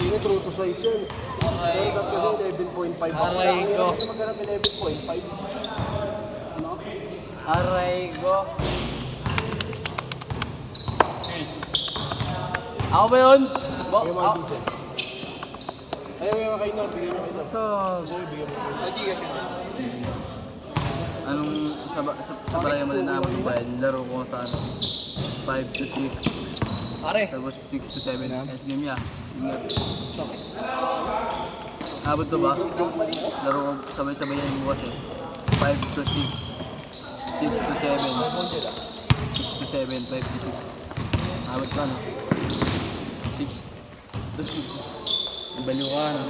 Hindi, true to size yan. Pero dat kasi 11.5 ako. Aray ko. Kasi maghanap 11.5. Ano? Aray ko. Ako ba yun? Bigyan mo ang diesel. Ayaw yung kayo na, bigyan mo kayo. Bigyan mo kayo. Hindi ka siya. Anong sa baraya mo din naman ba? Laro ko sa ano? 5 to 6. Pare. Tapos 6 to 7. Yes, game niya. Abot to ba? Laro ko sabay-sabay yan bukas eh. 5 to 6. 6 to 7. 6 to 7. 5 to 6. Abot ka no? 6 to 6. Baliw ka no?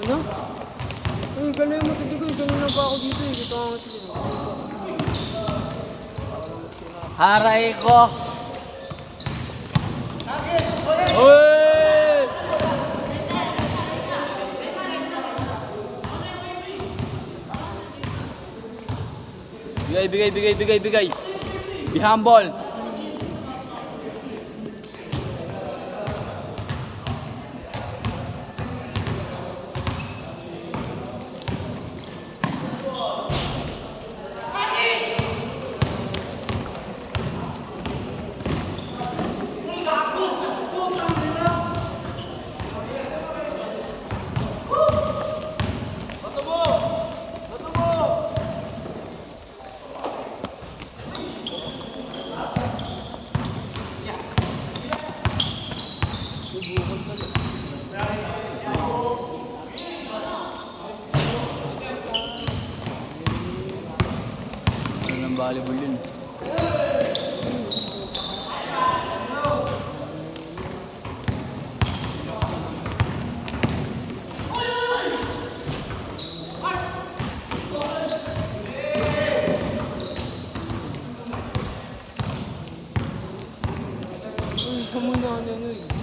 Ano? Ay, gano'n yung matitigoy. Ganun na pa ako dito eh. Dito ako matitigoy. Haray ko! Uy! Bigay! Be humble! Ano ng volleyball yun? Uy, sa muna ano yun.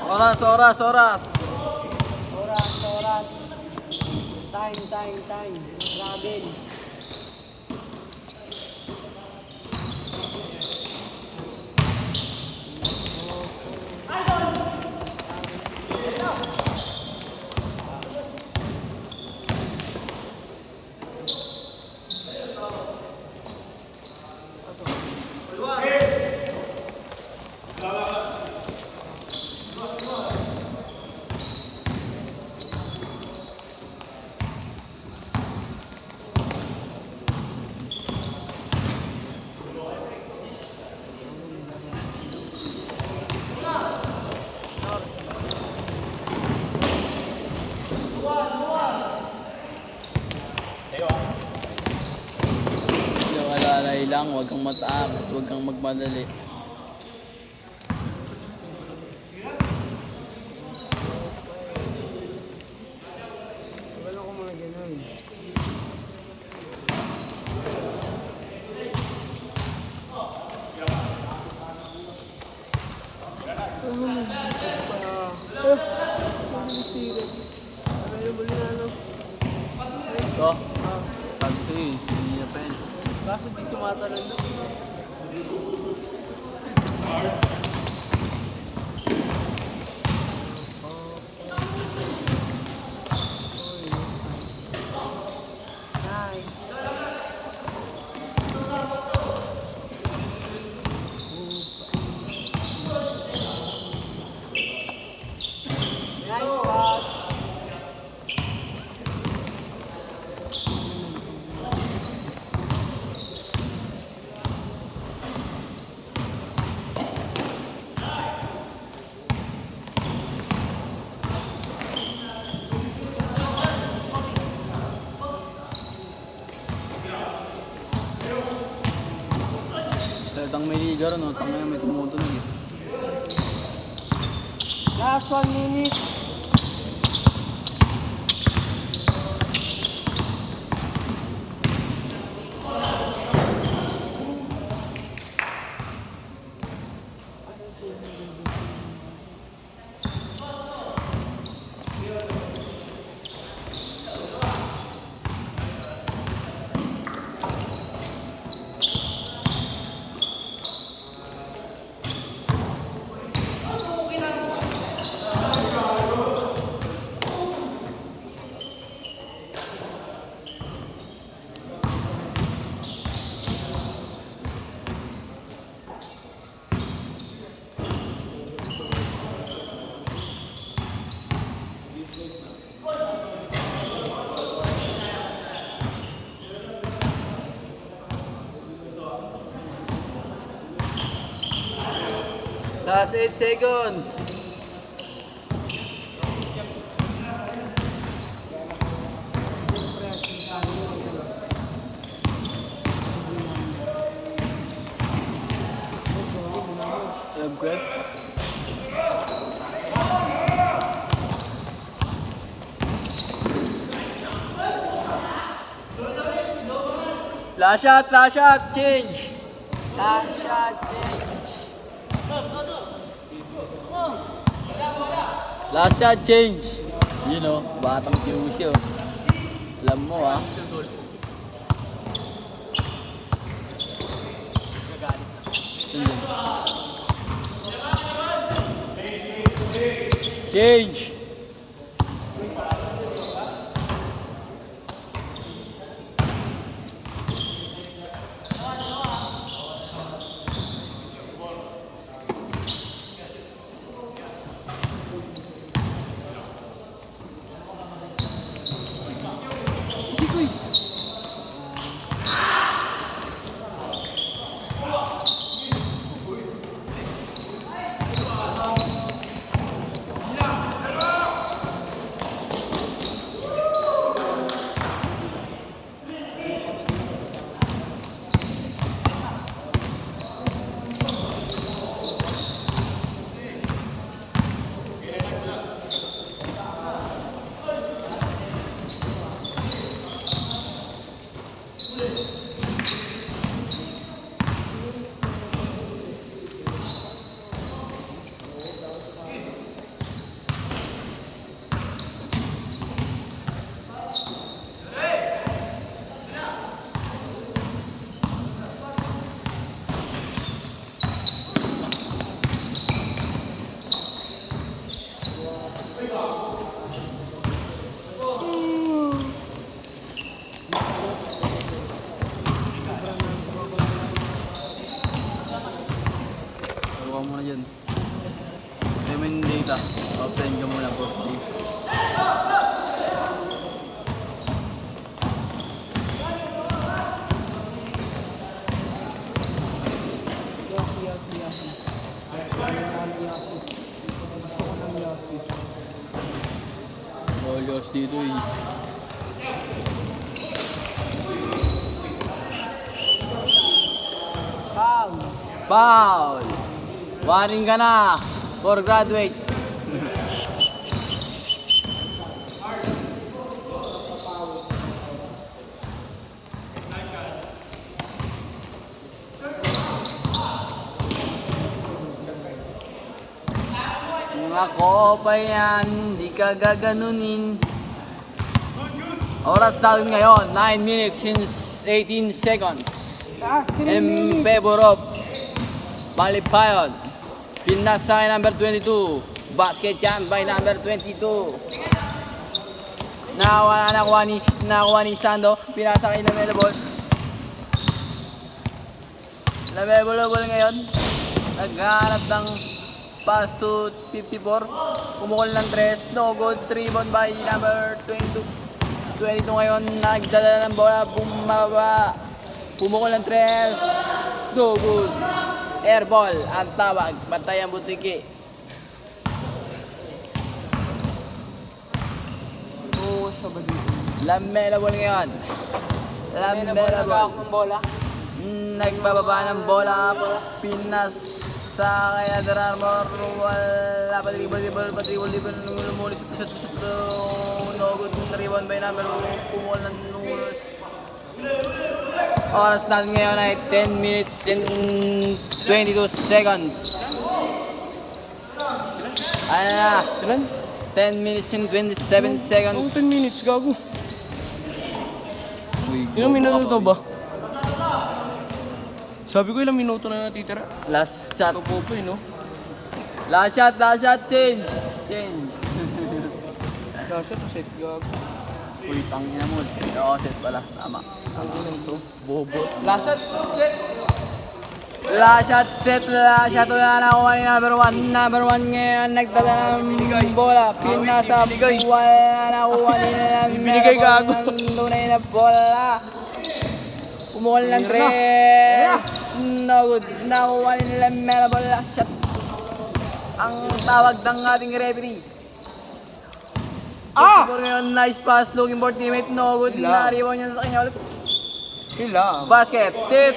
Oras! Oras. Time. Travel. Yung alalay lang, huwag kang mataapit, huwag kang magmadali. Wala ko mga ganun. Ito, sabi ko eh, hindi na pa yan. Kaso di tumatalon na. Nice pass. Laro no, tangay may tumutunog eh. Last 1 minute. Last 8 seconds. Alam ko yan. Last shot, change. Last shot, change. Last shot, change. You know, batang Kyushu. Alam mo ah. Change. Huwag mo na dyan. Payment data. Open ka muna po. Bolos dito eh. Foul! Warning ka na for graduate. Mga kopa yan, di ka gaganunin. Oras natin ngayon, 9 minutes since 18 seconds. In favor of Malipayon. Pinasay number 22. Basket yan by number 22. Nakuha ni Sando. Pinasa kay Lamelabol. Lamelabol ngayon. Naghanap ng pass to 54. Pumukol ng 3. No good. 3 rebound by number 22. 22 ngayon. Nagdala ng bola. Bumaba. Pumukol ng 3. No good. Airball ang tawag, Batay ang Butiki. Bukas ka ba dito? Lamelabol ngayon. Lamelabol. Nagawak ng bola. Nagbababa ng bola. Pinas sa kaya Daramor. Wala pa dribble. Lumulis at no good na rebound by number. Pumul ng Nulos. Oras natin ngayon ay 10 minutes and 22 seconds. Ano na? Ilan? 10 minutes and 27 seconds. Oh, 10 minutes, gago. Uy, Ilang minuto to ba? Sabi ko ilang minuto na natitira. Last shot. Ito po pa no? Last shot, change. Lasa to set, gago. Uy, tangina mo. Oo, set pala. Tama. Ang ilang to. Bobo. Last shot, set. Wala na kuha ni number one ngayon. Nagdala ng bola. Pinasa. Wala na kuha ni Binigay gago. Tunay na bola. Pumukol ng tres. No good. Nakuha nila Melabol. Last shot. Ang tawag ng ating referee. Siguro ngayon, nice pass. Looking for teammate. No good. Wala. Nariwan niya sa kanya ulit. Kailangan. Basket. Sit.